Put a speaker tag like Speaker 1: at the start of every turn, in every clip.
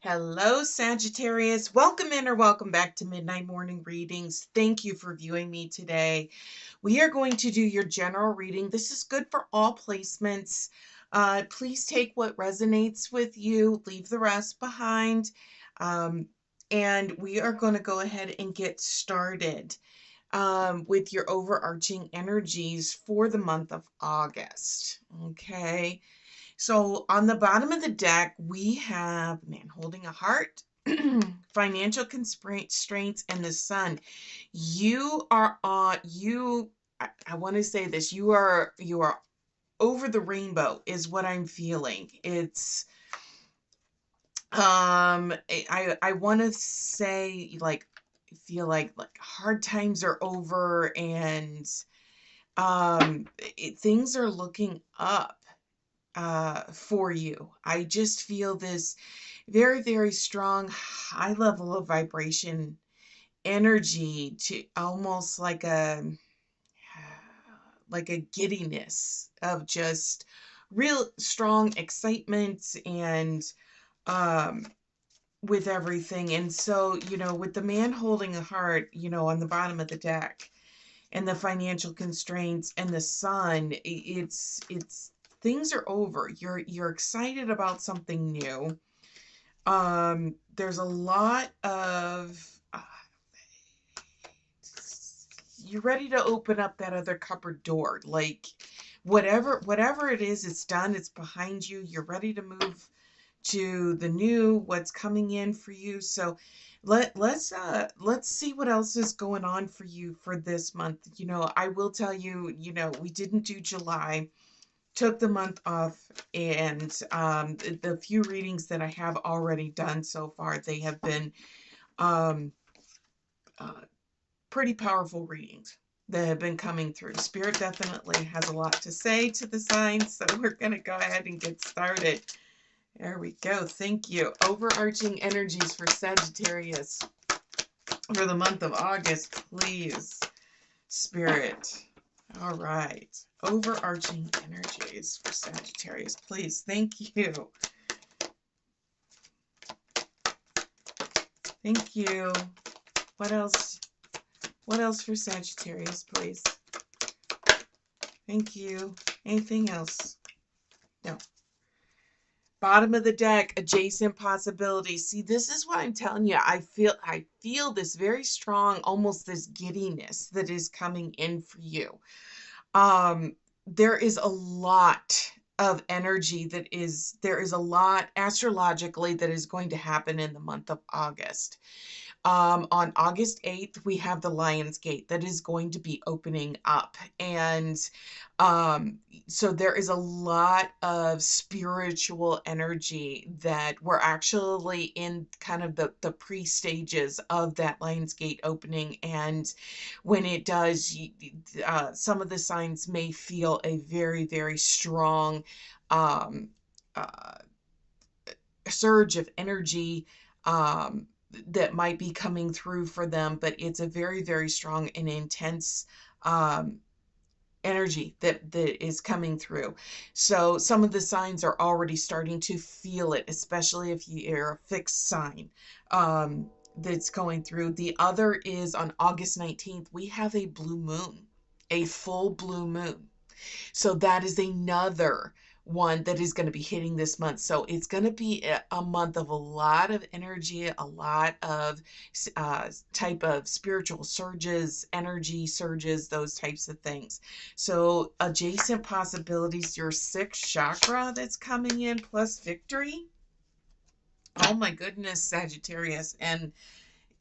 Speaker 1: Hello, Sagittarius. Welcome in or welcome back to Midnight Morning Readings. Thank you for viewing me today. We are going to do your general reading. This is good for all placements. Please take what resonates with you, leave the rest behind. And we are going to go ahead and get started with your overarching energies for the month of August. Okay. So on the bottom of the deck, we have man holding a heart, financial constraints, and the sun. You are on I want to say this. You are over the rainbow is what I'm feeling. It's I want to say like feel like hard times are over and things are looking up for you. I just feel this very, very strong, high level of vibration energy to almost like a giddiness of just real strong excitement and um with everything. And so, with the man holding a heart, on the bottom of the deck and the financial constraints and the sun, it's things are over. You're excited about something new. There's a lot of you're ready to open up that other cupboard door. Like whatever it is, it's done, it's behind you. You're ready to move to the new, what's coming in for you. So let's see what else is going on for you for this month. I will tell you, we didn't do July, took the month off, and the few readings that I have already done so far, they have been um uh, pretty powerful readings that have been coming through. Spirit definitely has a lot to say to the signs, so we're going to go ahead and get started. There we go. Thank you. Overarching energies for Sagittarius for the month of August, please, Spirit. All right. Overarching energies for Sagittarius, please. Thank you. Thank you. What else? What else for Sagittarius, please? Thank you. Anything else? No. Bottom of the deck, adjacent possibilities. See, this is what I'm telling you. I feel this very strong, almost this giddiness that is coming in for you. There is a lot of energy there is a lot astrologically that is going to happen in the month of August. On August 8th, we have the Lion's Gate that is going to be opening up. And so there is a lot of spiritual energy that we're actually in kind of the pre-stages of that Lion's Gate opening. And when it does, some of the signs may feel a very, very strong uh, surge of energy. That might be coming through for them, but it's a very, very strong and intense energy that is coming through. So some of the signs are already starting to feel it, especially if you're a fixed sign that's going through. The other is on August 19th, we have a blue moon, a full blue moon. So that is another one that is going to be hitting this month. So it's going to be a month of a lot of energy, a lot of type of spiritual surges, energy surges, those types of things. So adjacent possibilities, your sixth chakra that's coming in, plus victory. Oh my goodness, Sagittarius. And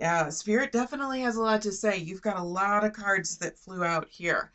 Speaker 1: yeah, Spirit definitely has a lot to say. You've got a lot of cards that flew out here.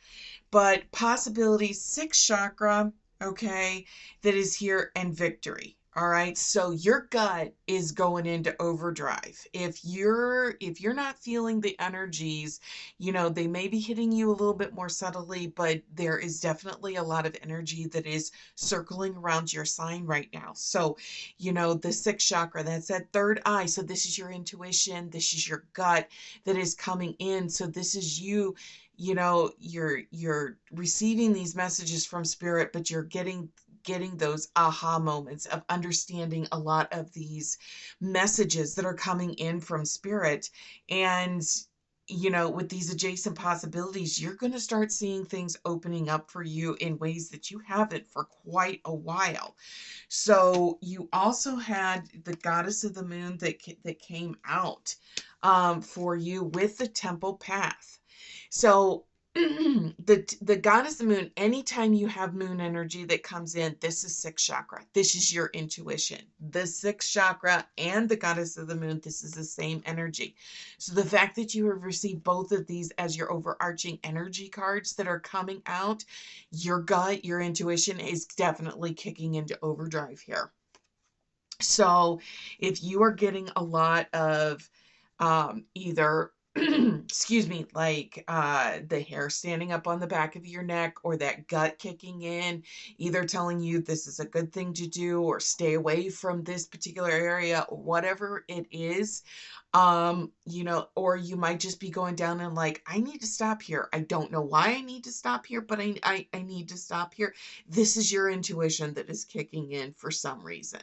Speaker 1: But possibilities, sixth chakra, okay, that is here, and victory. All right. So your gut is going into overdrive. If you're not feeling the energies, they may be hitting you a little bit more subtly, but there is definitely a lot of energy that is circling around your sign right now. So, the sixth chakra, that's that third eye. So this is your intuition, this is your gut that is coming in. So this is you, you're receiving these messages from Spirit, but you're getting getting those aha moments of understanding a lot of these messages that are coming in from spirit. And with these adjacent possibilities, you're going to start seeing things opening up for you in ways that you haven't for quite a while. So you also had the goddess of the moon that came out for you with the temple path. So the goddess of the moon, anytime you have moon energy that comes in, this is sixth chakra. This is your intuition. The sixth chakra and the goddess of the moon, this is the same energy. So the fact that you have received both of these as your overarching energy cards that are coming out, your gut, your intuition is definitely kicking into overdrive here. So if you are getting a lot of either excuse me, like the hair standing up on the back of your neck, or that gut kicking in, either telling you this is a good thing to do or stay away from this particular area, or whatever it is, or you might just be going down and like, I need to stop here. I don't know why I need to stop here, but I need to stop here. This is your intuition that is kicking in for some reason.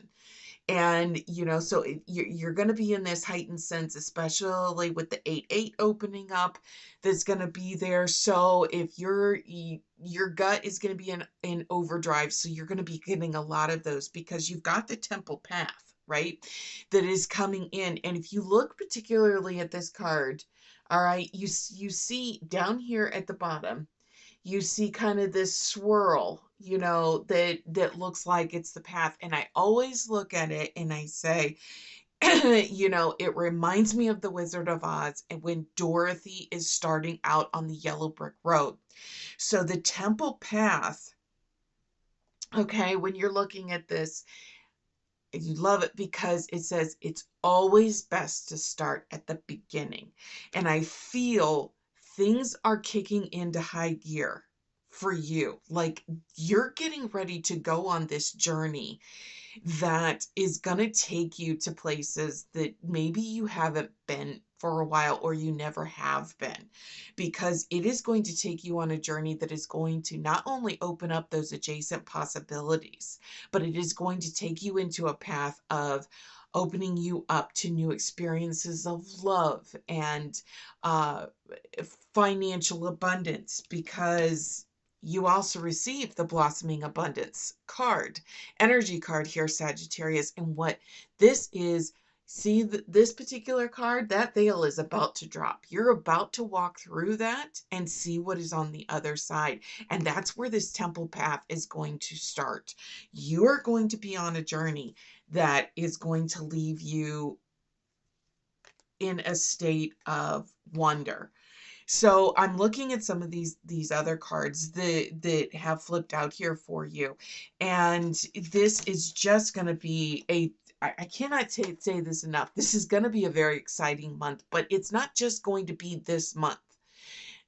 Speaker 1: And, so you're going to be in this heightened sense, especially with the 8-8 opening up, that's going to be there. So if your gut is going to be in overdrive, so you're going to be getting a lot of those because you've got the temple path, right, that is coming in. And if you look particularly at this card, all right, you see down here at the bottom, you see kind of this swirl, that looks like it's the path. And I always look at it and I say, it reminds me of the Wizard of Oz and when Dorothy is starting out on the yellow brick road. So the temple path, okay, when you're looking at this, you love it because it says it's always best to start at the beginning. And I feel things are kicking into high gear for you. Like you're getting ready to go on this journey that is going to take you to places that maybe you haven't been for a while, or you never have been, because it is going to take you on a journey that is going to not only open up those adjacent possibilities, but it is going to take you into a path of opening you up to new experiences of love and uh, financial abundance, because you also receive the Blossoming Abundance card, energy card here, Sagittarius. And what this is, see this particular card, that veil is about to drop. You're about to walk through that and see what is on the other side. And that's where this temple path is going to start. You're going to be on a journey that is going to leave you in a state of wonder. So I'm looking at some of these other cards that have flipped out here for you. And this is just going to be I cannot say this enough. This is going to be a very exciting month, but it's not just going to be this month.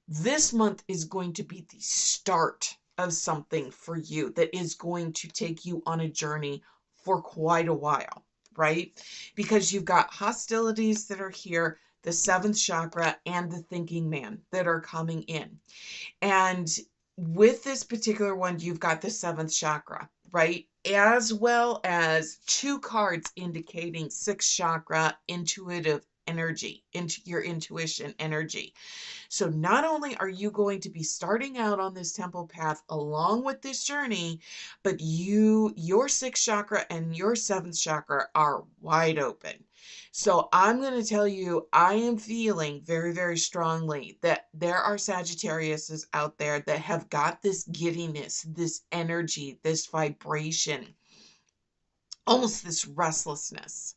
Speaker 1: This month is going to be the start of something for you that is going to take you on a journey for quite a while, right? Because you've got hostilities that are here, the seventh chakra, and the thinking man that are coming in. And with this particular one, you've got the seventh chakra, right? As well as two cards indicating sixth chakra intuitive energy, into your intuition energy. So not only are you going to be starting out on this temple path along with this journey, but your sixth chakra and your seventh chakra are wide open. So I'm going to tell you, I am feeling very, very strongly that there are Sagittariuses out there that have got this giddiness, this energy, this vibration, almost this restlessness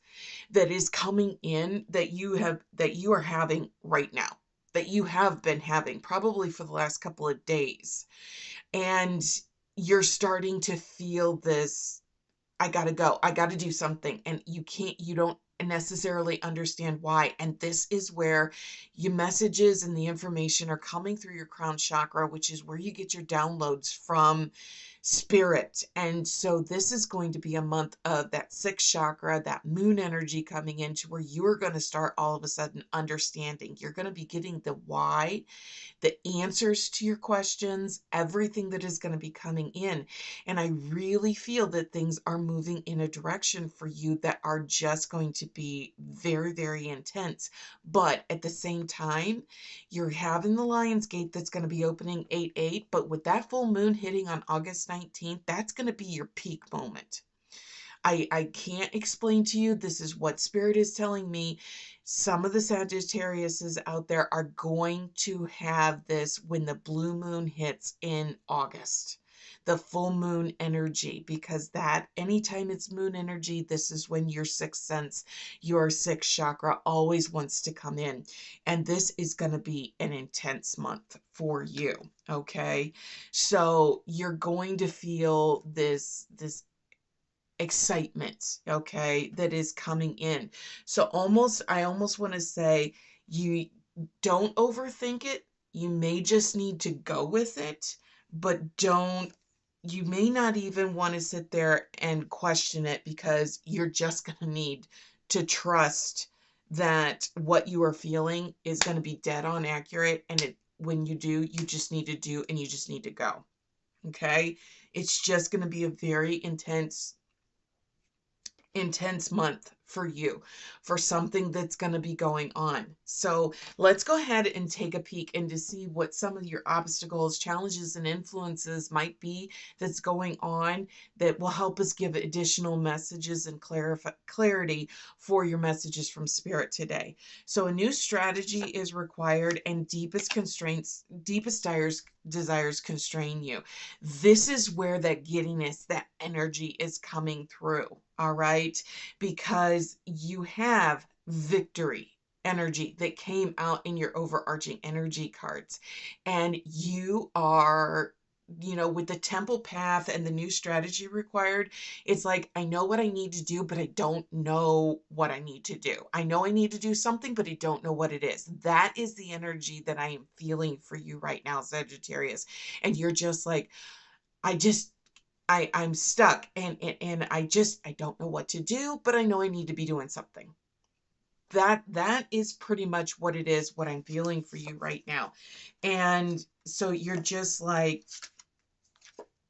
Speaker 1: that is coming in that you are having right now, that you have been having probably for the last couple of days. And you're starting to feel this, I gotta go, I gotta do something, and you don't necessarily understand why. And this is where your messages and the information are coming through your crown chakra, which is where you get your downloads from spirit. And so this is going to be a month of that sixth chakra, that moon energy coming into where you are going to start all of a sudden understanding. You're going to be getting the why, the answers to your questions, everything that is going to be coming in. And I really feel that things are moving in a direction for you that are just going to be very, very intense. But at the same time, you're having the Lion's Gate that's going to be opening 8/8, but with that full moon hitting on August 19th, that's going to be your peak moment. I can't explain to you. This is what Spirit is telling me. Some of the Sagittariuses out there are going to have this when the blue moon hits in August, the full moon energy, because that anytime it's moon energy, this is when your sixth sense, your sixth chakra always wants to come in. And this is going to be an intense month for you. Okay. So you're going to feel this excitement, okay, that is coming in. So I almost want to say, you don't overthink it. You may just need to go with it, but you may not even want to sit there and question it, because you're just going to need to trust that what you are feeling is going to be dead on accurate. And when you do, you just need to do, and you just need to go. Okay. It's just going to be a very intense month for you, for something that's going to be going on. So let's go ahead and take a peek and to see what some of your obstacles, challenges, and influences might be that's going on that will help us give additional messages and clarity for your messages from Spirit today. So a new strategy is required, and deepest desires constrain you. This is where that giddiness, that energy is coming through. All right, because you have victory energy that came out in your overarching energy cards, and you are, with the temple path and the new strategy required, it's like, I know what I need to do, but I don't know what I need to do. I know I need to do something, but I don't know what it is. That is the energy that I am feeling for you right now, Sagittarius. And you're just like, I'm stuck, and I don't know what to do, but I know I need to be doing something. That is pretty much what it is, what I'm feeling for you right now. And so you're just like,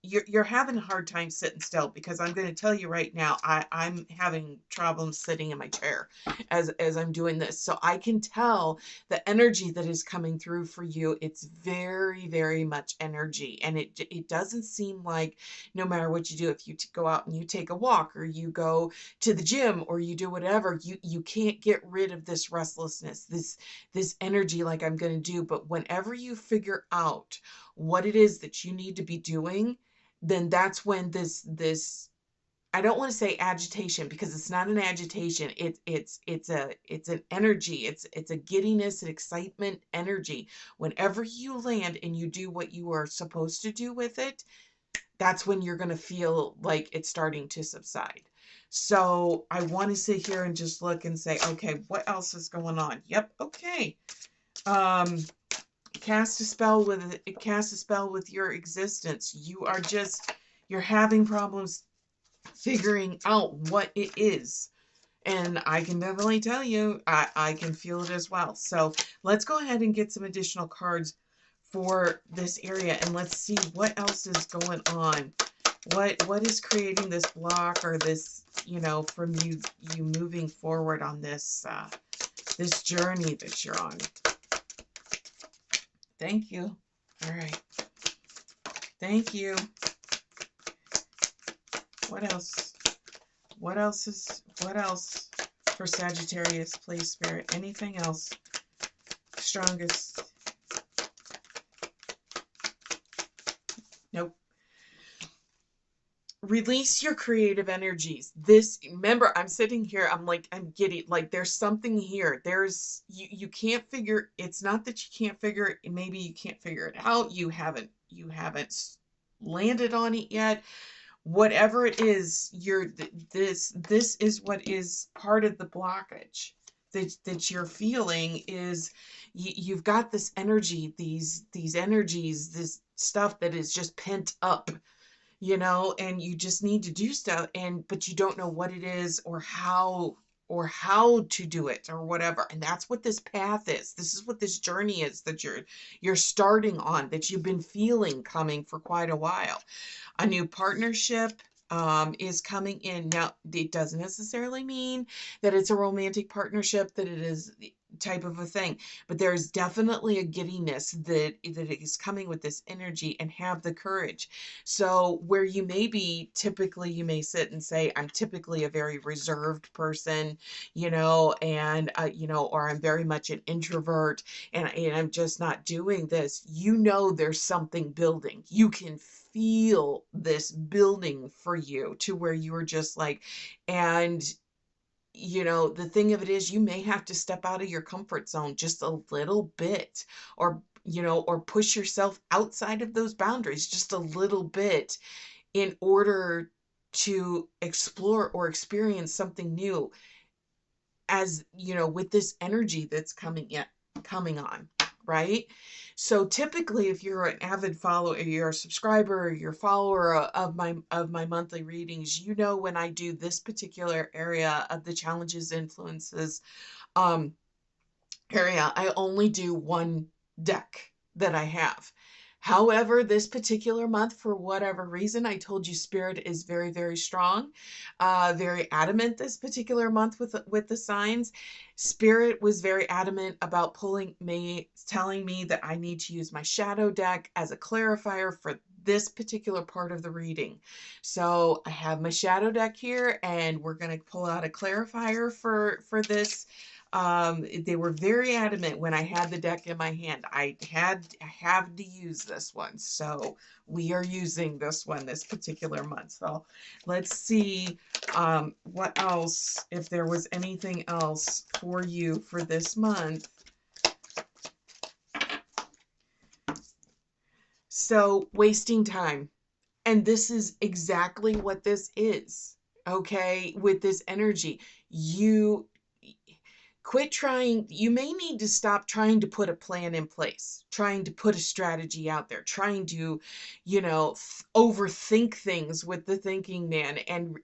Speaker 1: you're having a hard time sitting still, because I'm going to tell you right now, I'm having problems sitting in my chair as I'm doing this. So I can tell the energy that is coming through for you. It's very, very much energy. And it doesn't seem like, no matter what you do, if you go out and you take a walk, or you go to the gym, or you do whatever, you can't get rid of this restlessness, this energy like I'm going to do. But whenever you figure out what it is that you need to be doing, then that's when this I don't want to say agitation, because it's not an agitation. It's an energy. It's a giddiness and excitement energy. Whenever you land and you do what you are supposed to do with it, that's when you're going to feel like it's starting to subside. So I want to sit here and just look and say, okay, what else is going on? Yep. Okay. Cast a spell with your existence. You're having problems figuring out what it is. And I can definitely tell you, I can feel it as well. So let's go ahead and get some additional cards for this area, and let's see what else is going on. What is creating this block, or this, from you moving forward on this this journey that you're on. Thank you. All right. Thank you. What else? What else for Sagittarius, please, Spirit? Anything else? Strongest. Nope. Release your creative energies. Remember, I'm sitting here, I'm giddy. Like, there's something here. You can't figure, it's not that you can't figure it, maybe you can't figure it out. You haven't landed on it yet. Whatever it is, this is what is part of the blockage that you're feeling. Is you've got this energy, these energies, this stuff that is just pent up. and you just need to do stuff, but you don't know what it is or how to do it or whatever. And that's what this path is. This is what this journey is that you're starting on, that you've been feeling coming for quite a while. A new partnership is coming in. Now, it doesn't necessarily mean that it's a romantic partnership, that it is type of a thing, but there's definitely a giddiness that is coming with this energy, and have the courage. So where you may be, typically you may sit and say, I'm typically a very reserved person, and or I'm very much an introvert, and I'm just not doing this. There's something building. You can feel this building for you, to where you are just like, and the thing of it is, you may have to step out of your comfort zone just a little bit, or push yourself outside of those boundaries just a little bit, in order to explore or experience something new, as with this energy that's coming on, right? So typically, if you're an avid follower, you're a subscriber, you're a follower of my monthly readings, when I do this particular area of the challenges, influences um area, I only do one deck that I have. However, this particular month, for whatever reason, I told you Spirit is very, very strong, very adamant this particular month with the signs. Spirit was very adamant about telling me that I need to use my shadow deck as a clarifier for this particular part of the reading. So I have my shadow deck here, and we're going to pull out a clarifier for this. They were very adamant when I had the deck in my hand. I have to use this one. So we are using this one this particular month. So let's see what else, if there was anything else for you for this month. So wasting time. And this is exactly what this is. Okay, with this energy, you quit trying. You may need to stop trying to put a plan in place, trying to put a strategy out there, trying to, overthink things with the thinking man, and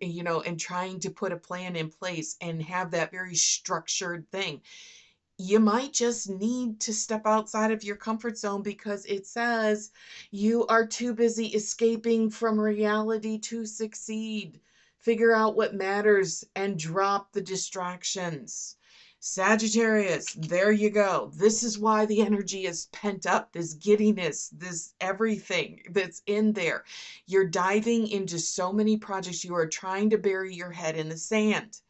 Speaker 1: trying to put a plan in place and have that very structured thing. You might just need to step outside of your comfort zone, because it says you are too busy escaping from reality to succeed. Figure out what matters and drop the distractions. Sagittarius, there you go. This is why the energy is pent up, this giddiness, this everything that's in there. You're diving into so many projects. You are trying to bury your head in the sand,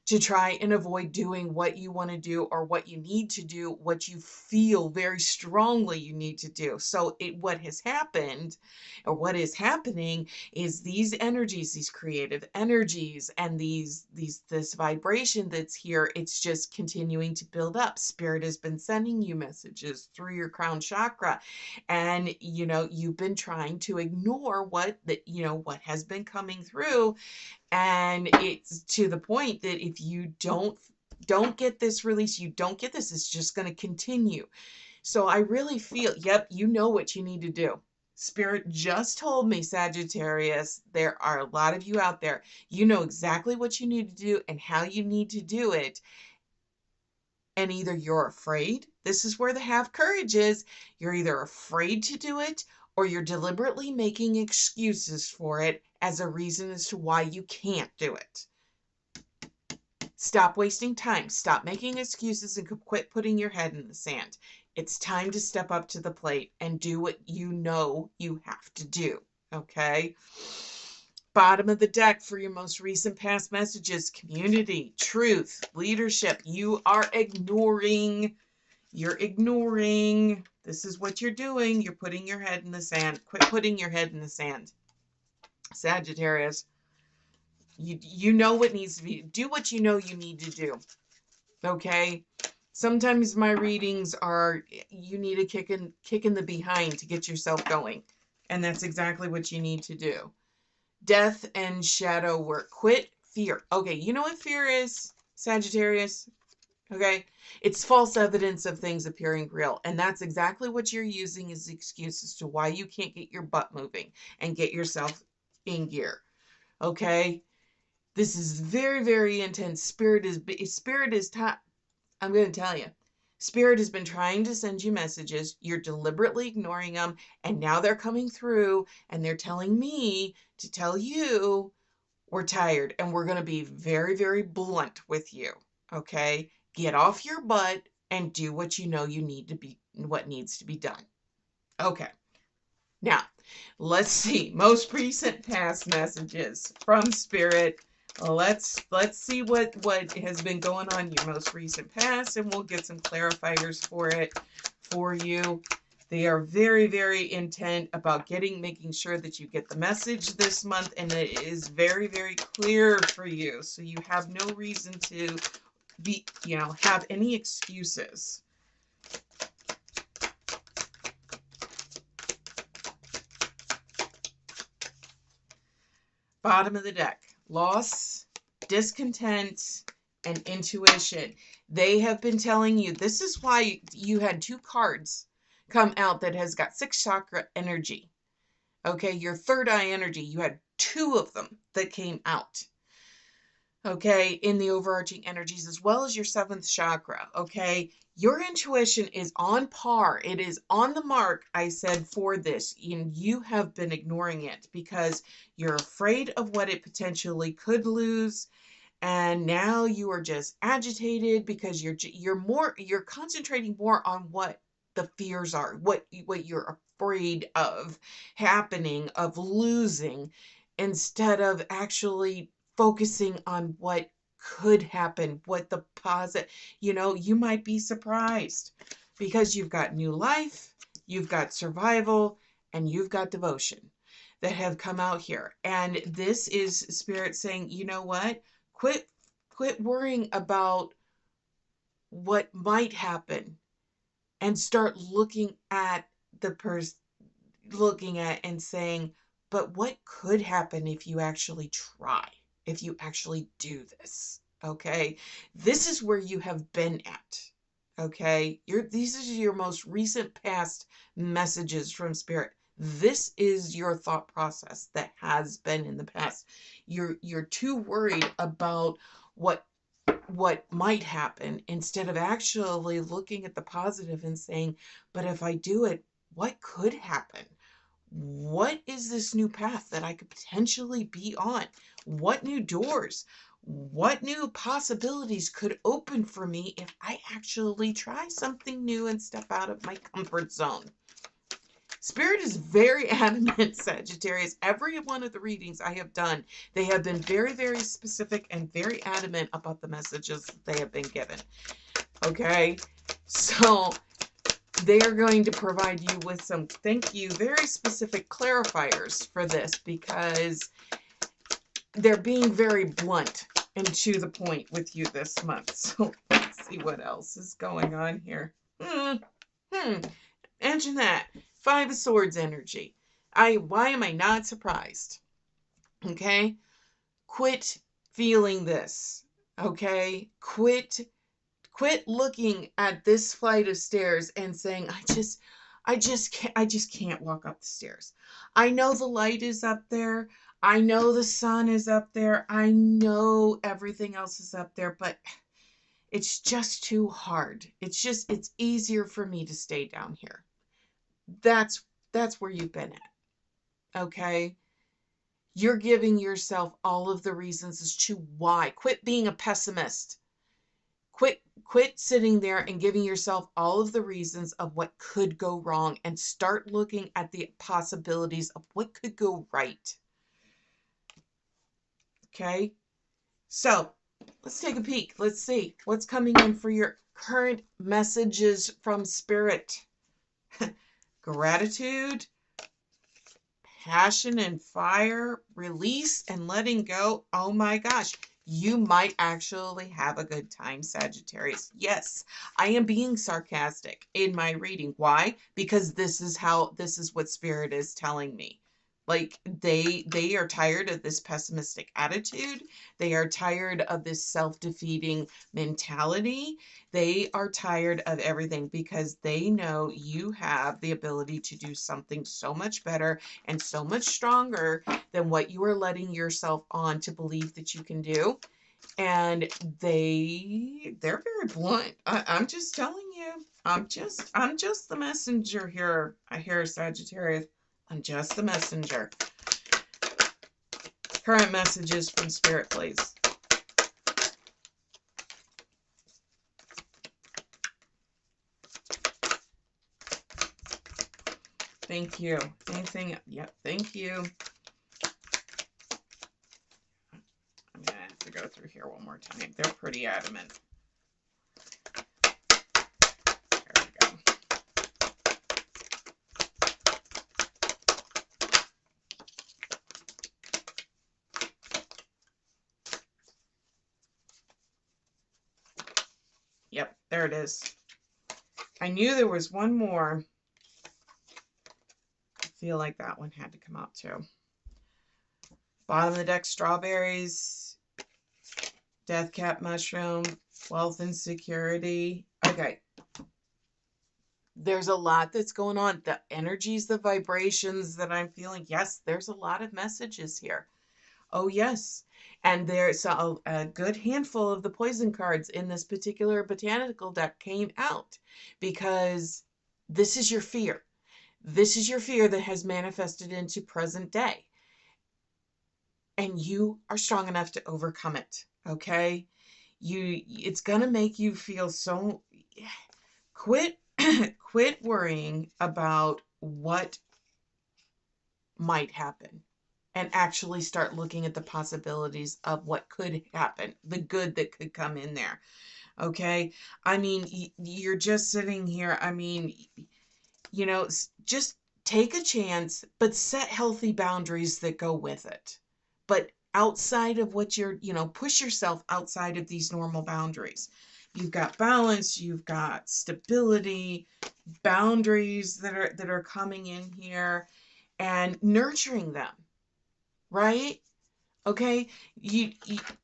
Speaker 1: to try and avoid doing what you want to do, or what you need to do, what you feel very strongly you need to do. So what has happened, or what is happening, is these energies, these creative energies, and this vibration that's here, it's just continuing to build up. Spirit has been sending you messages through your crown chakra, and you've been trying to ignore what has been coming through. And it's to the point that if you don't get this release, you don't get this, it's just going to continue. So I really feel, yep, you know what you need to do. Spirit just told me, Sagittarius, there are a lot of you out there. You know exactly what you need to do and how you need to do it. And either you're afraid, this is where the have courage is, you're either afraid to do it, or you're deliberately making excuses for it as a reason as to why you can't do it. Stop wasting time. Stop making excuses and quit putting your head in the sand. It's time to step up to the plate and do what you know you have to do. Okay? Bottom of the deck for your most recent past messages: community, truth, leadership. You are ignoring. You're ignoring. This is what you're doing. You're putting your head in the sand. Quit putting your head in the sand. Sagittarius, you know what needs to be. Do what you know you need to do. Okay? Sometimes my readings are, you need a kick in the behind to get yourself going. And that's exactly what you need to do. Death and shadow work. Quit fear. Okay, you know what fear is, Sagittarius? Okay, it's false evidence of things appearing real. And that's exactly what you're using as the excuse as to why you can't get your butt moving and get yourself in gear. Okay? This is very, very intense. Spirit is I'm going to tell you. Spirit has been trying to send you messages. You're deliberately ignoring them, and now they're coming through, and they're telling me to tell you we're tired, and we're going to be very, very blunt with you. Okay? Get off your butt and do what you know what needs to be done. Okay. Now, let's see. Most recent past messages from Spirit. Let's see what has been going on in your most recent past, and we'll get some clarifiers for it for you. They are very, very intent about making sure that you get the message this month, and it is very, very clear for you. So you have no reason to have any excuses. Bottom of the deck, loss, discontent, and intuition. They have been telling you, this is why you had 2 cards come out that has got 6 chakra energy. Okay, your third eye energy, you had 2 of them that came out. Okay, in the overarching energies, as well as your 7th chakra. Okay, your intuition is on par. It is on the mark, I said, for this, and you have been ignoring it because you're afraid of what it potentially could lose, and now you are just agitated because you're concentrating more on what the fears are, what you're afraid of happening, of losing, instead of actually focusing on what could happen, what the positive, you might be surprised because you've got new life, you've got survival, and you've got devotion that have come out here. And this is Spirit saying, you know what? Quit worrying about what might happen and start looking at and saying, but what could happen if you actually try? If you actually do this, okay? This is where you have been at, okay? These are your most recent past messages from Spirit. This is your thought process that has been in the past. You're too worried about what might happen instead of actually looking at the positive and saying, but if I do it, what could happen? What is this new path that I could potentially be on? What new doors? What new possibilities could open for me if I actually try something new and step out of my comfort zone? Spirit is very adamant, Sagittarius. Every one of the readings I have done, they have been very, very specific and very adamant about the messages they have been given. Okay? So they are going to provide you with some, very specific clarifiers for this because they're being very blunt and to the point with you this month. So let's see what else is going on here. Imagine that. 5 of Swords energy. Why am I not surprised? Okay? Quit feeling this. Okay? Quit looking at this flight of stairs and saying, I just can't walk up the stairs. I know the light is up there. I know the sun is up there. I know everything else is up there, but it's just too hard. It's easier for me to stay down here. That's where you've been at. Okay? You're giving yourself all of the reasons as to why. Quit being a pessimist. Quit sitting there and giving yourself all of the reasons of what could go wrong and start looking at the possibilities of what could go right. Okay? So, let's take a peek. Let's see what's coming in for your current messages from Spirit. Gratitude, passion and fire, release and letting go. Oh my gosh. You might actually have a good time, Sagittarius. Yes, I am being sarcastic in my reading. Why? Because this is what Spirit is telling me. Like they are tired of this pessimistic attitude. They are tired of this self-defeating mentality. They are tired of everything because they know you have the ability to do something so much better and so much stronger than what you are letting yourself on to believe that you can do. And they're very blunt. I'm just telling you. I'm just the messenger here. I hear Sagittarius. I'm just the messenger. Current messages from Spirit, please. Thank you. Anything? Yep. Thank you. I'm gonna have to go through here one more time. They're pretty adamant. There we go. Yep, there it is. I knew there was one more. I feel like that one had to come out too. Bottom of the deck, strawberries, death cap mushroom, wealth and security. Okay. There's a lot that's going on. The energies, the vibrations that I'm feeling. Yes, there's a lot of messages here. Oh, yes. And there's a good handful of the poison cards in this particular botanical deck came out because this is your fear. This is your fear that has manifested into present day. And you are strong enough to overcome it. Okay? It's going to make you feel so quit worrying about what might happen and actually start looking at the possibilities of what could happen, the good that could come in there. Okay? I mean, you're just sitting here. I mean, just take a chance, but set healthy boundaries that go with it. But outside of what push yourself outside of these normal boundaries. You've got balance, you've got stability, boundaries that are coming in here and nurturing them, right? Okay,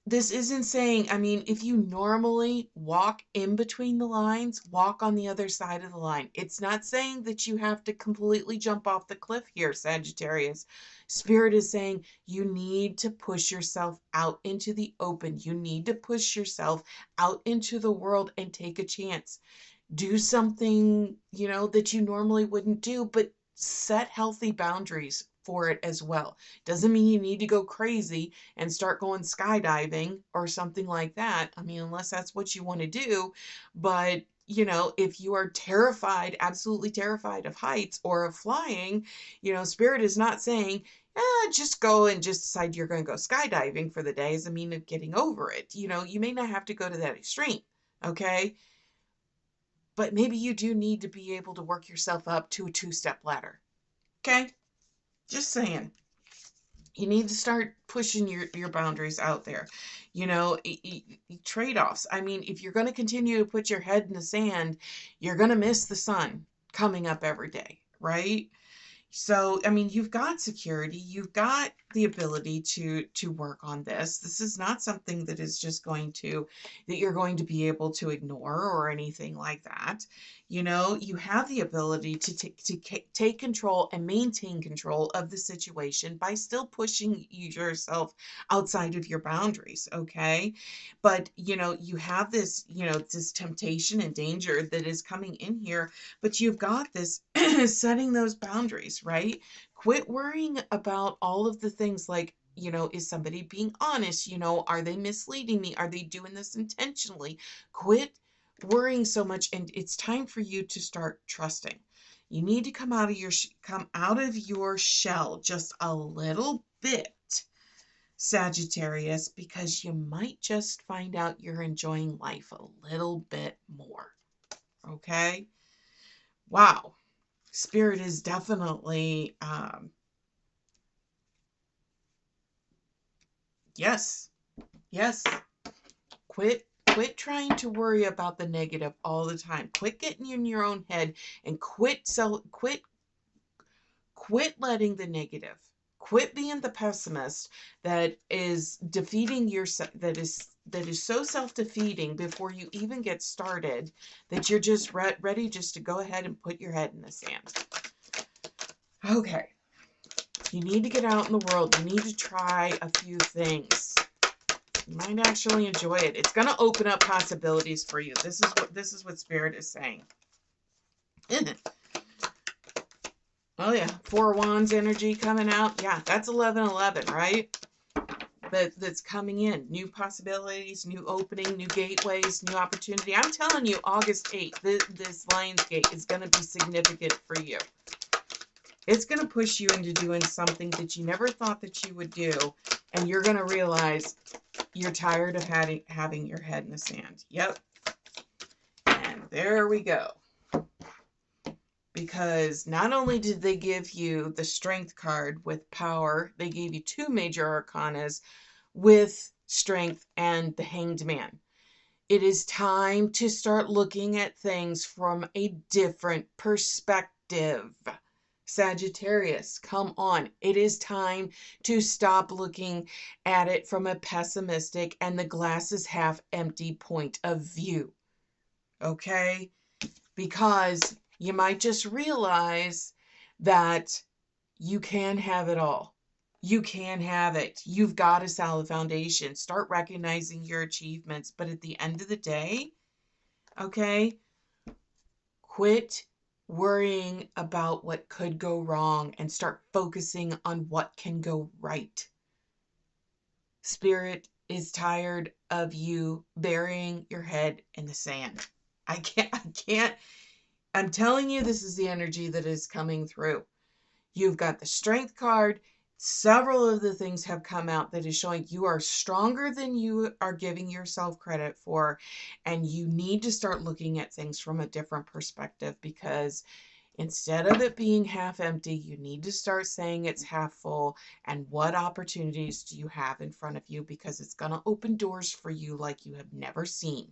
Speaker 1: this isn't saying, I mean, if you normally walk in between the lines, walk on the other side of the line. It's not saying that you have to completely jump off the cliff here, Sagittarius. Spirit is saying you need to push yourself out into the open. You need to push yourself out into the world and take a chance. Do something, that you normally wouldn't do, but set healthy boundaries for it as well. Doesn't mean you need to go crazy and start going skydiving or something like that. I mean, unless that's what you want to do. But, if you are terrified, absolutely terrified of heights or of flying, Spirit is not saying, just go and just decide you're going to go skydiving for the day as a mean of getting over it. You may not have to go to that extreme. Okay. But maybe you do need to be able to work yourself up to a 2-step ladder. Okay? Just saying. You need to start pushing your boundaries out there. Trade-offs. I mean, if you're going to continue to put your head in the sand, you're going to miss the sun coming up every day, right? So, I mean, you've got security, you've got the ability to work on this. This is not something that is just that you're going to be able to ignore or anything like that. You have the ability to take control and maintain control of the situation by still pushing yourself outside of your boundaries, okay? But, you have this, this temptation and danger that is coming in here, but you've got this setting those boundaries, right? Quit worrying about all of the things like, is somebody being honest? Are they misleading me? Are they doing this intentionally? Quit worrying so much, and it's time for you to start trusting. You need to come out of your shell just a little bit, Sagittarius, because you might just find out you're enjoying life a little bit more. Okay? Wow. Spirit is definitely, yes. Quit trying to worry about the negative all the time. Quit getting in your own head and quit letting the negative, Quit being the pessimist that is defeating yourself, that is so self-defeating before you even get started that you're just ready just to go ahead and put your head in the sand. Okay. You need to get out in the world. You need to try a few things. You might actually enjoy it. It's going to open up possibilities for you. This is what Spirit is saying. Oh yeah, Four of Wands energy coming out. Yeah, that's 1111, right? That's coming in. New possibilities, new opening, new gateways, new opportunity. I'm telling you, August 8th, this Lion's Gate is going to be significant for you. It's going to push you into doing something that you never thought that you would do, and you're going to realize you're tired of having your head in the sand. Yep. And there we go. Because not only did they give you the Strength card with power, they gave you two major arcanas with strength and the Hanged Man. It is time to start looking at things from a different perspective. Sagittarius, come on. It is time to stop looking at it from a pessimistic and the glass is half empty point of view. Okay? Because you might just realize that you can have it all. You can have it. You've got a solid foundation. Start recognizing your achievements. But at the end of the day, okay, quit worrying about what could go wrong and start focusing on what can go right. Spirit is tired of you burying your head in the sand. I can't. I'm telling you, this is the energy that is coming through. You've got the Strength card. Several of the things have come out that is showing you are stronger than you are giving yourself credit for. And you need to start looking at things from a different perspective, because instead of it being half empty, you need to start saying it's half full. And what opportunities do you have in front of you? Because it's going to open doors for you like you have never seen.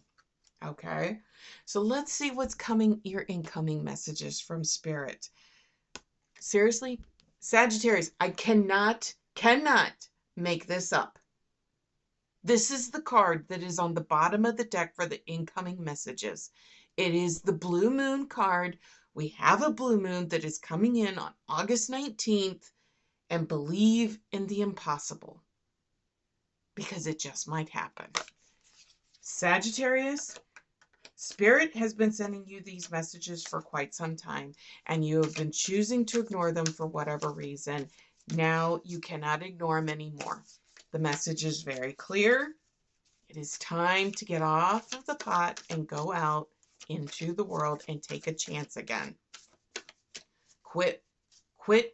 Speaker 1: Okay, so let's see what's coming, your incoming messages from Spirit. Seriously, Sagittarius, I cannot make this up. This is the card that is on the bottom of the deck for the incoming messages. It is the Blue Moon card. We have a blue moon that is coming in on August 19th, and believe in the impossible, because it just might happen. Sagittarius, Spirit has been sending you these messages for quite some time, and you have been choosing to ignore them for whatever reason. Now you cannot ignore them anymore. The message is very clear. It is time to get off of the pot and go out into the world and take a chance again. Quit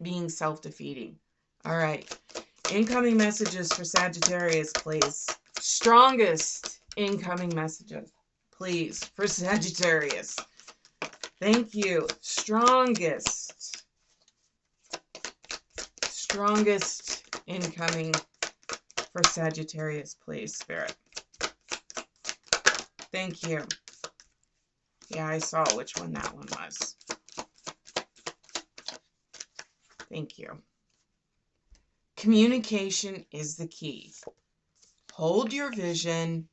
Speaker 1: being self-defeating. All right. Incoming messages for Sagittarius, please. Strongest incoming messages, please, for Sagittarius. Thank you. Strongest incoming for Sagittarius, please, Spirit. Thank you. Yeah, I saw which one that one was. Thank you. Communication is the key. Hold your vision,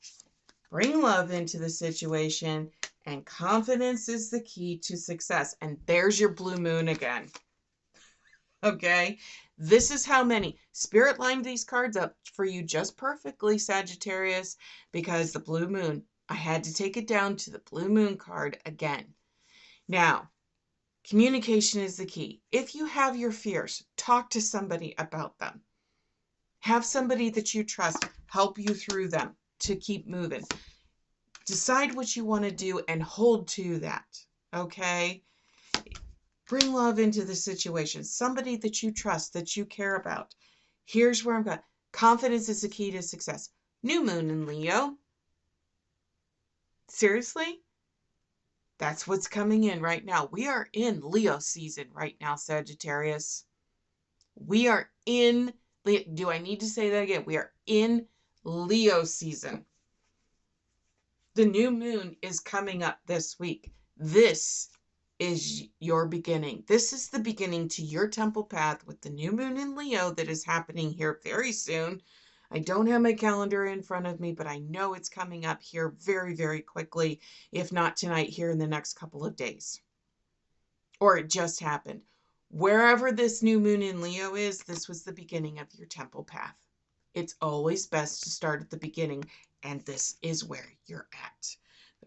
Speaker 1: bring love into the situation, and confidence is the key to success. And there's your blue moon again. Okay? This is how many. Spirit lined these cards up for you just perfectly, Sagittarius, because the blue moon, I had to take it down to the blue moon card again. Now, communication is the key. If you have your fears, talk to somebody about them. Have somebody that you trust help you through them to keep moving. Decide what you want to do and hold to that, okay? Bring love into the situation. Somebody that you trust, that you care about. Here's where I'm going. Confidence is the key to success. New moon in Leo. Seriously? That's what's coming in right now. We are in Leo season right now, Sagittarius. We are in Leo. Do I need to say that again? We are in Leo season. The new moon is coming up this week. This is your beginning. This is the beginning to your temple path with the new moon in Leo that is happening here very soon. I don't have my calendar in front of me, but I know it's coming up here very, very quickly, if not tonight, here in the next couple of days. Or it just happened. Wherever this new moon in Leo is, this was the beginning of your temple path. It's always best to start at the beginning, and this is where you're at.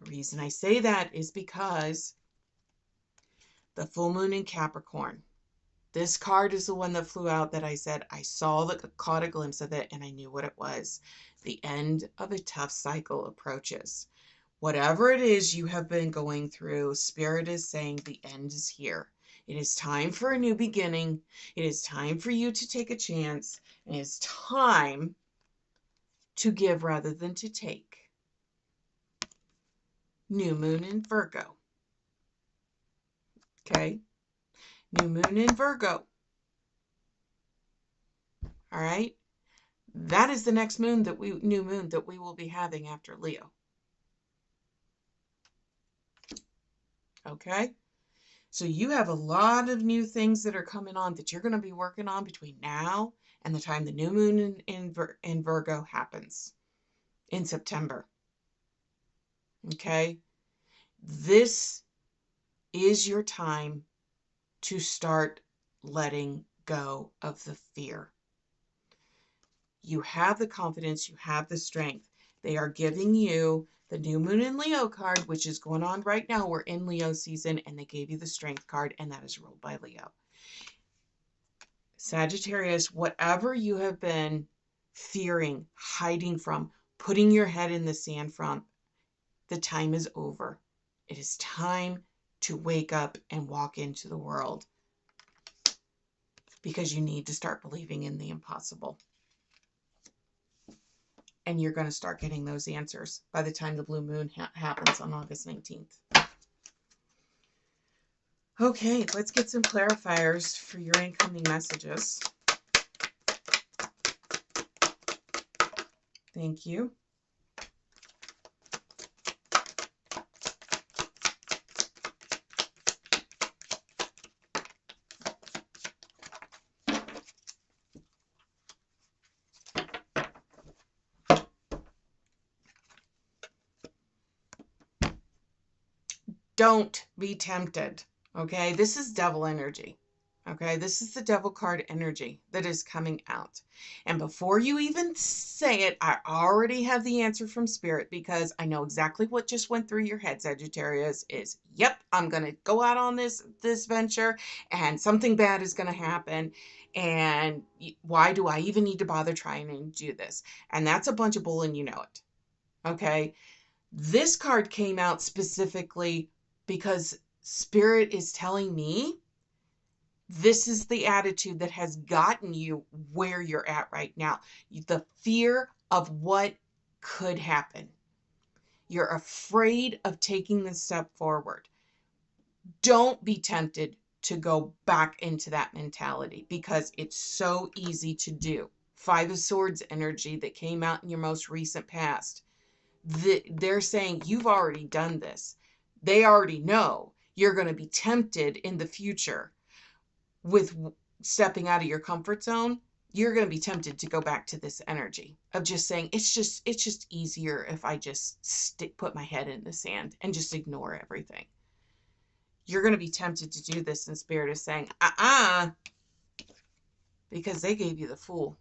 Speaker 1: The reason I say that is because the full moon in Capricorn. This card is the one that flew out that I said I caught a glimpse of it, and I knew what it was. The end of a tough cycle approaches. Whatever it is you have been going through, Spirit is saying the end is here. It is time for a new beginning. It is time for you to take a chance. And it's time to give rather than to take. New moon in Virgo. Okay? New moon in Virgo. All right? That is the next new moon that we will be having after Leo. Okay? So you have a lot of new things that are coming on that you're going to be working on between now and the time the new moon in Virgo happens in September. Okay? This is your time to start letting go of the fear. You have the confidence, you have the strength. They are giving you the new moon in Leo card, which is going on right now. We're in Leo season, and they gave you the strength card, and that is ruled by Leo. Sagittarius, whatever you have been fearing, hiding from, putting your head in the sand from, the time is over. It is time to wake up and walk into the world, because you need to start believing in the impossible. And you're going to start getting those answers by the time the blue moon happens on August 19th. Okay, let's get some clarifiers for your incoming messages. Thank you. Don't be tempted, okay? This is devil energy, okay? This is the devil card energy that is coming out. And before you even say it, I already have the answer from Spirit, because I know exactly what just went through your head, Sagittarius, is, yep, I'm going to go out on this venture, and something bad is going to happen. And why do I even need to bother trying to do this? And that's a bunch of bull, and you know it, okay? This card came out specifically because Spirit is telling me this is the attitude that has gotten you where you're at right now. The fear of what could happen. You're afraid of taking the step forward. Don't be tempted to go back into that mentality, because it's so easy to do. Five of Swords energy that came out in your most recent past. They're saying you've already done this. They already know you're going to be tempted in the future with stepping out of your comfort zone. You're going to be tempted to go back to this energy of just saying, it's just easier if I just put my head in the sand and just ignore everything. You're going to be tempted to do this, and Spirit is saying, because they gave you the Fool.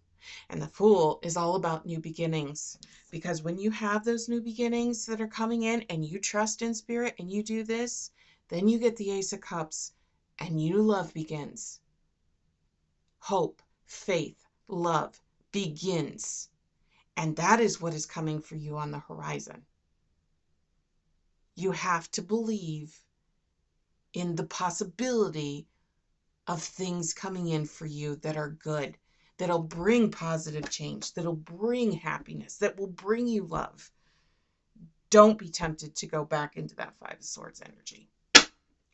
Speaker 1: And the Fool is all about new beginnings. Because when you have those new beginnings that are coming in, and you trust in Spirit and you do this, then you get the Ace of Cups, and new love begins. Hope, faith, love begins. And that is what is coming for you on the horizon. You have to believe in the possibility of things coming in for you that are good, that'll bring positive change, that'll bring happiness, that will bring you love. Don't be tempted to go back into that Five of Swords energy.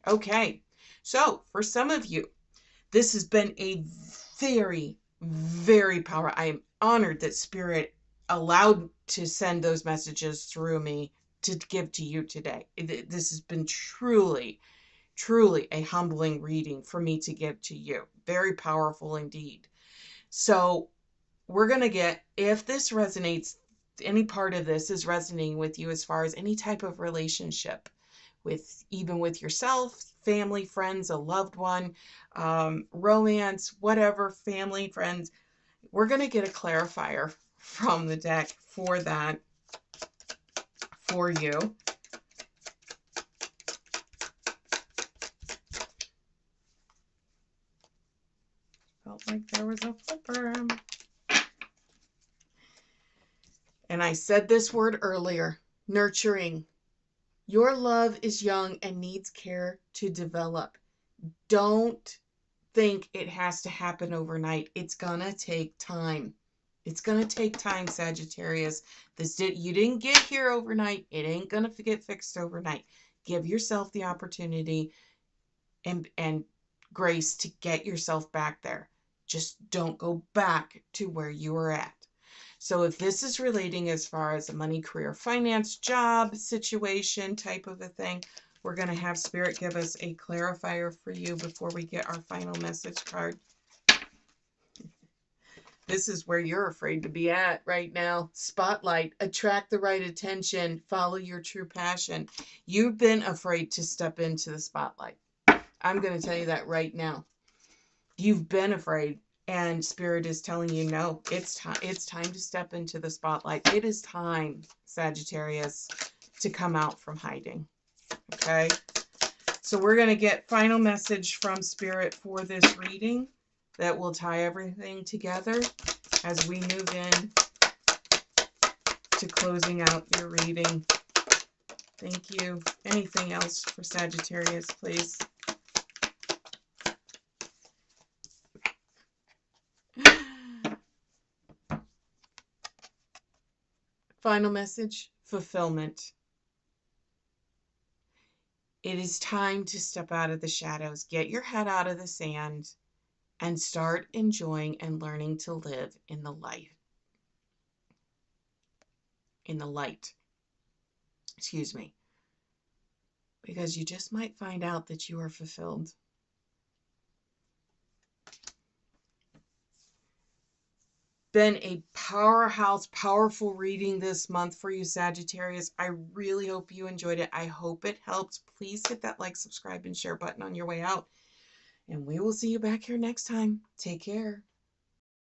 Speaker 1: Okay, so for some of you, this has been a very, very powerful. I am honored that Spirit allowed to send those messages through me to give to you today. This has been truly truly a humbling reading for me to give to you. Very powerful indeed. So we're going to get, if this resonates, any part of this is resonating with you as far as any type of relationship, with even with yourself, family, friends, a loved one, romance, whatever, family, friends, we're going to get a clarifier from the deck for that for you. Felt like there was a flipper. And I said this word earlier, nurturing. Your love is young and needs care to develop. Don't think it has to happen overnight. It's gonna take time. It's gonna take time, Sagittarius. You didn't get here overnight. It ain't gonna get fixed overnight. Give yourself the opportunity and grace to get yourself back there. Just don't go back to where you were at. So if this is relating as far as a money, career, finance, job situation type of a thing, we're going to have Spirit give us a clarifier for you before we get our final message card. This is where you're afraid to be at right now. Spotlight, attract the right attention, follow your true passion. You've been afraid to step into the spotlight. I'm going to tell you that right now. You've been afraid, and Spirit is telling you, no, it's time to step into the spotlight. It is time, Sagittarius, to come out from hiding. Okay? So we're going to get final message from Spirit for this reading that will tie everything together as we move in to closing out your reading. Thank you. Anything else for Sagittarius, please? Final message, fulfillment. It is time to step out of the shadows, get your head out of the sand, and start enjoying and learning to live in the light. In the light. Excuse me. Because you just might find out that you are fulfilled. Been a powerhouse, powerful reading this month for you, Sagittarius. I really hope you enjoyed it. I hope it helped. Please hit that like, subscribe, and share button on your way out. And we will see you back here next time. Take care.